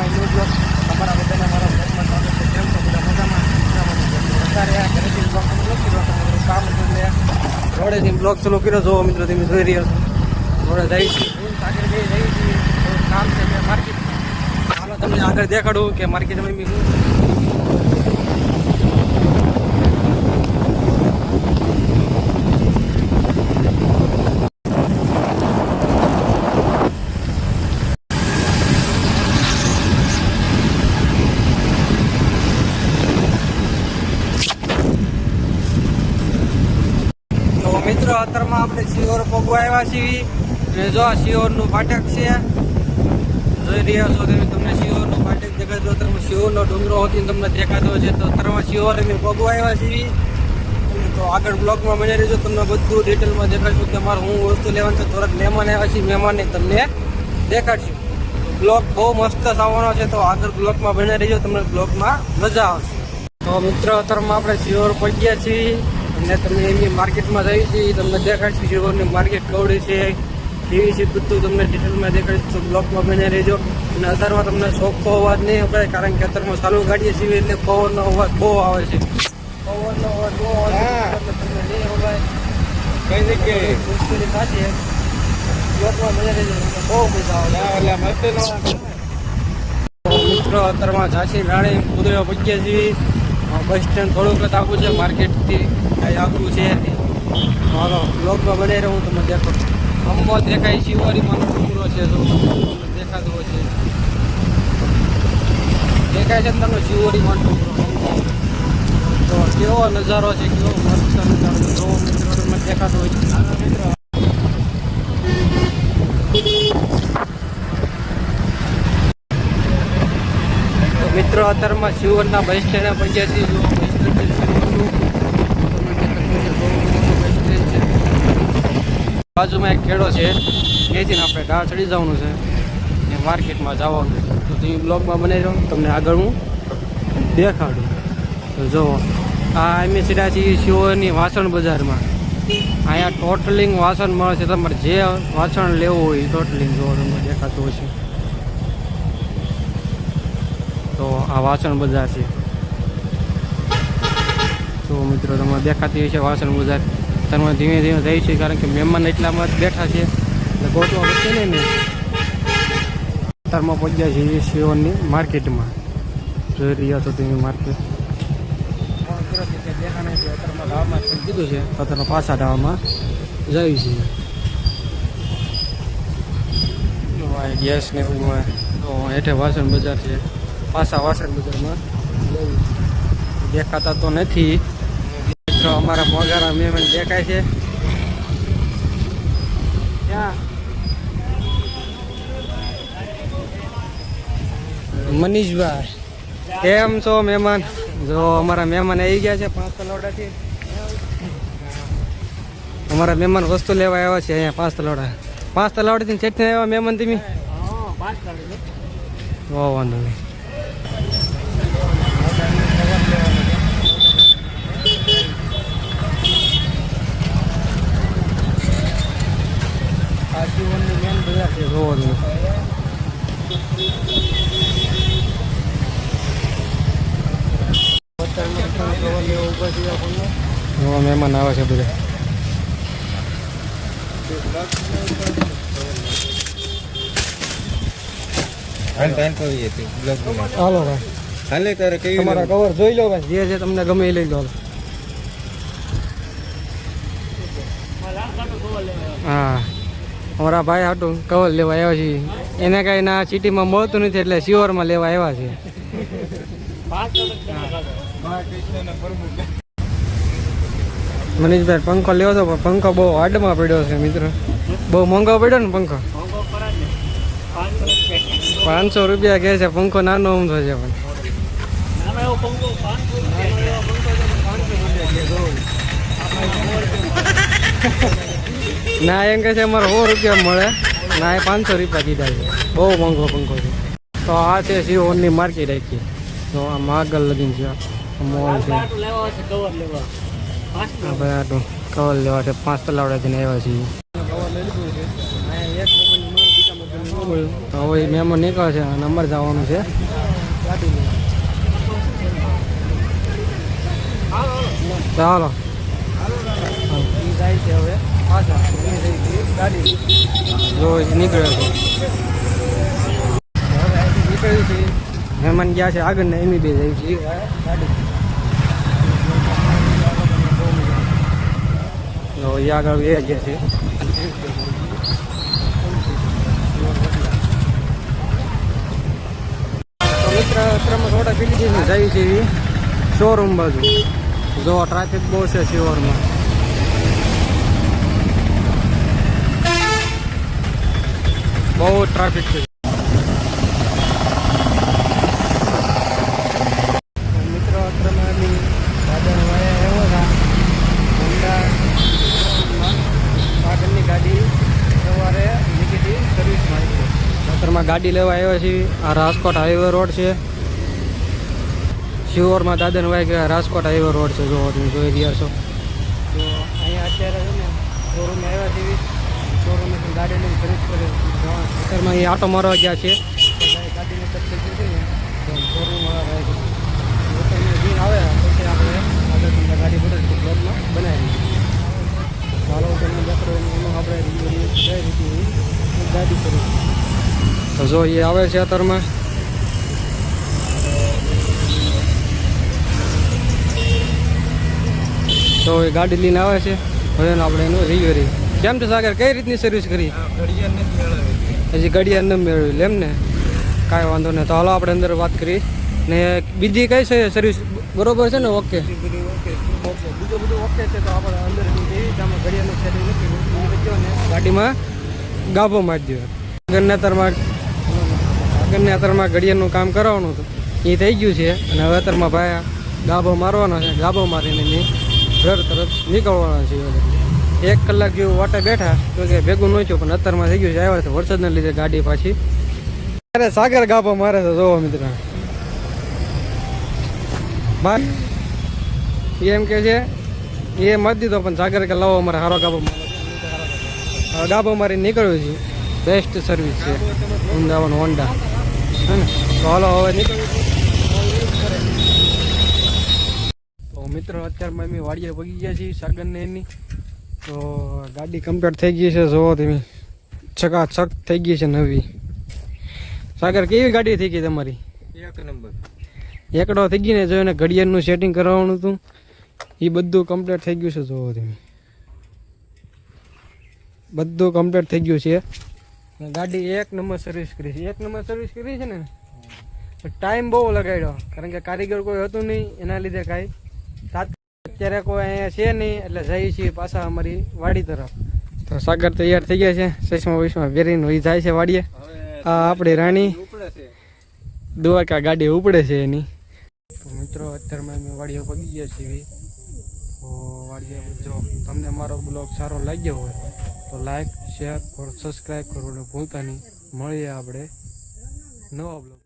My new blog. તમારા બધાને મારા બ્લોગમાં સ્વાગત છે. કેમ છો બધા? મજામાં? અત્યારે ઘરેથી બ્લોગ તમે નથી કર્યો, તમે બધું કામ હતું એટલે રોડેથી બ્લોગ ચાલુ કર્યો. જોવો મિત્રો, તમે જોઈ રહ્યા છો રોડે જઈ છીએ, આગળ જઈ છીએ, થોડું કામ છે એટલે માર્કેટ. હાલો તમને આગળ દેખાડું કે માર્કેટમાં બી મિત્રો. અત્યારમાં આપણે શિહોર પગવા આવ્યા છીએ અને જો આ શિહોરનું ફાટક છે, જોઈ રહ્યા છો તમે. તમને શિહોરનું ફાટક દેખાતો, અત્યારમાં શિહોરનો ડુંગરો હોતી તમને દેખાતો છે. તો અત્યારમાં શિહોર અમે પગવા આવ્યા છીએ. તો આગળ બ્લોગમાં બની રહેજો, તમને બધું ડિટેલમાં દેખાડશું કે મારે હું વસ્તુ લેવાનું છે. થોડાક મહેમાન આવ્યા છીએ, મહેમાનને તમને દેખાડશું. બ્લોગ બહુ મસ્ત આવવાનો છે, તો આગળ બ્લોગમાં બની રહેજો, તમને બ્લોગમાં મજા આવશે. તો મિત્રો અત્યારમાં આપણે શિહોર પહોંચ્યા છીએ અને તમને એમની માર્કેટમાં જઈ છીએ, તમને દેખાડશું શિહોરની માર્કેટ કવડી છે, કેવી છે, બધું તમને ડિટેલમાં દેખાડીશું. તો બ્લોકમાં બને રહેજો. અને અત્યારમાં તમને ચોખ્ખો અવાજ નહીં અપાય, કારણ કે અત્યારમાં ચાલુ ગાડીએ છીએ એટલે પવનનો અવાજ બહુ આવે છે. પવનનો અવાજ બહુ આવે એટલે તમને નહીં અવાય કઈ જગ્યાએ મુશ્કેલી થતી. બ્લોકમાં બને રહેજો, બહુ મજા આવે. મિત્રો અત્યારમાં ઝાંસી રાણી કુદરવા પહોંચ્યા છીએ. બસ સ્ટેન્ડ થોડુંક જ આગું છે, માર્કેટથી કાંઈ આગું છે નહીં. મારો બ્લોગમાં બની રહ્યો, હું તમને દેખો અંબો દેખાય, શિવોરીમાંનો ડુંગરો છે, જો તમને દેખાતો છે, દેખાય છે તમને શિવોરીમાંનો ડુંગરો. તો કેવો નજારો છે, કેવો મસ્ત નજારો છે, જો મિત્રો તમને દેખાતો હોય છે. મિત્રો અત્યારમાં શિવરના બસ સ્ટેન્ડે પહોંચ્યા છીએ. જો બસ સ્ટેન્ડ છે શિવરનું, બસ સ્ટેન્ડ છે. બાજુમાં એક ખેડો છે, ત્યાંથી આપણે ડાળ ચડી જવાનું છે ને માર્કેટમાં જવાનું છે. તો તમે બ્લોગમાં બનાવી રહ્યો, તમને આગળ હું દેખાડું. તો જુઓ આ અમે સીધા છીએ શિવરની વાસણ બજારમાં. અહીંયા ટોટલિંગ વાસણ મળે છે, તમારે જે વાસણ લેવું હોય એ ટોટલિંગ જો તમને દેખાતું હશે. તો આ વાસણ બજાર છે. તો મિત્રો તમને દેખાતી હશે વાસણ બજાર. તમે ધીમે ધીમે જઈ છે, કારણ કે મહેમાન એટલામાં જ બેઠા છે એટલે ગોતવા પડશે ને. અત્યારમાં પહોંચ્યા છીએ શિવરની માર્કેટમાં. જોઈ રહ્યા છો તમે માર્કેટ. અત્યારમાં ડાવામાં કીધું છે, અત્યારમાં પાછા ડાવામાં જઈ છીએ. ગેસ ને એવું તો હેઠે વાસણ બજાર છે, પાછા વાસણ બજારમાં દેખાતા તો નથી. મિત્રો અમારા મોગારા મહેમાન દેખાય છે ત્યાં. મનીષભાઈ કેમ છો મહેમાન? જો અમારા મહેમાન આવી ગયા છે 5 તલોડાથી. અમારા મહેમાન વસ્તુ લેવા આવ્યા છે અહીંયા 5 તલોડા. 5 તલોડાથી ચેટથી આવ્યા મહેમાન તમે? વાંધો નહીં. આ શિવની મેન બજાર છે, જોવો તમે. મહેમાન આવે છે બધા. હાલો ભાઈ, તમારા કવર જોઈ લો ભાઈ, જે છે તમને ગમે એ લઈ લો. હા, અમારા ભાઈ હાટું કવર લેવા આવ્યા છીએ. એને કાંઈ ના સિટીમાં મળતું નથી એટલે શિહોરમાં લેવા આવ્યા છે. મનીષભાઈ પંખો લેવો હતો પણ પંખો બહુ હાડમાં પડ્યો છે મિત્રો. બહુ મોંઘો પડ્યો ને પંખો. 500 રૂપિયા કહે છે. પંખો નાનો ઊંધો છે પણ ના એમ કહે છે અમારે 100 રૂપિયા મળે, ના એ 500 રૂપિયા કીધા છે. બહુ મોંઘો પંખો છે. તો આ છે શિહોરની માર્કેટ આખી. તો આ આગળ લગીને છે મોલ છે. ભાઈ આટલું કવર લેવા છે 5 તલાવડાથી આવ્યા છીએ. પડ્યું. તો હવે મહેમાન નીકળે છે અને અમારે જવાનું છે ગાડી લઈને. ચાલો જાય છે હવે પાછા ગાડી જો નીકળે છે. હવે નીકળ્યું છે મહેમાન ગયા છે આગળ ને એમી બે જાય છે ગાડી. તો એ આગળ એ ગયા છે. તો મિત્ર અત્યારમાં થોડા પીલી જઈને જાય છે એવી શોરૂમ બાજુ. જો ટ્રાફિક બહુ છે શિહોરમાં. બહુ ટ્રાફિક છે મિત્રો. અત્યારમાં દાદાને વાયા એવો હતા હોન્ડા આગળની ગાડી સવારે નીકળી સર્વિસમાં આવી. અત્યારમાં ગાડી લેવા આવ્યા છીએ. આ રાજકોટ હાઈવે રોડ છે. શિહોરમાં દાદન વાય કે રાજકોટ હાઈવે રોડ છે. જો તમે જોઈ રહ્યા છો. તો અહીંયા અત્યારે છે ને શોરૂમે આવ્યા છીએ. શોરૂમેથી ગાડી લઈને સર્વિસ કરે. અત્યારમાં અહીં આટો મારવા ગયા છે. ગાડીને તકલીફ છે ને શોરૂમ દિન આવે પછી આપણે આગળ ગાડી બધે બ્લોકમાં બનાવી દઈએ. ચાલો તમે દેખો એનું આપણે કઈ રીતે ગાડી કરી. તો જો એ આવે છે અત્યારમાં. તો એ ગાડી લઈને આવે છે. હવે આપણે એનું રિવ્યુ. કેમ છે સાગર, કઈ રીતની સર્વિસ કરી? હજી ઘડિયાળ ન મેળવી એમ ને. કાંઈ વાંધો નહીં. તો હાલો આપણે અંદર વાત કરી ને બીજી કઈ છે સર્વિસ બરોબર છે ને? ઓકે બીજું બધું ઓકે છે. તો આપણે અંદર જઈએ આમાં ઘડિયાળનું સેટિંગ નથી ને ગાડીમાં ગાભો મારી દો. આગળના અત્યારમાં ઘડિયાળનું કામ કરાવવાનું હતું એ થઈ ગયું છે. અને હવે અત્યારમાં ભાઈ ગાભો મારવાનો છે. ગાભો મારીને ઘર તરફ નીકળવાના છે. 1 કલાક જેવું વાટે બેઠા તો કે ભેગું ન થયું. પણ અત્યારમાં થઈ ગયું છે. આવ્યા છે વરસાદના લીધે ગાડી પાછી. અરે સાગર ગાભો મારે છે જોવો મિત્ર. એમ કે છે એ મત દીધો પણ સાગર કે લાવો અમારે સારો ગાભો મારે. ગાભો મારી નીકળ્યું છે. બેસ્ટ સર્વિસ છે અમદાવાદ હોન્ડા હે ને. તો હાલો હવે નીકળ્યું. તો મિત્રો અત્યારમાં અમે વાડીએ પગી ગયા છીએ સાગરને એની. તો ગાડી કમ્પ્લીટ થઈ ગઈ છે. જોવો તમે ચકાચક થઈ ગઈ છે નવી. સાગર કેવી ગાડી થઈ ગઈ તમારી? 1 નંબર. એકડો થઈ ગઈ ને. જો એને ઘડિયાળનું સેટિંગ કરાવવાનું હતું એ બધું કમ્પ્લીટ થઈ ગયું છે. જોવો તમે બધું કમ્પ્લીટ થઈ ગયું છે. ગાડી 1 નંબર સર્વિસ કરી છે. 1 નંબર સર્વિસ કરી છે ને. ટાઈમ બહુ લગાડ્યો કારણ કે કારીગર કોઈ હતું નહીં એના લીધે કાંઈ અત્યારે કોઈ અહીંયા છે નહીં. એટલે જઈએ છીએ પાછા અમારી વાડી તરફ. તો સાગર તૈયાર થઈ ગયા છે. ચશ્મા વૈશ્મા પહેરીને વહી જાય છે વાડીએ. આ આપણી રાણી દ્વારકા ગાડી ઉપડે છે એની. તો મિત્રો અત્યારમાં અમે વાડીએ પગી ગયા છીએ. તો વાડીએ જો તમને મારો બ્લોગ સારો લાગ્યો હોય તો લાઈક શેર और સબસ્ક્રાઈબ કરવાનું ભૂલતા નહીં. મળીએ આપણે નવા બ્લોગ.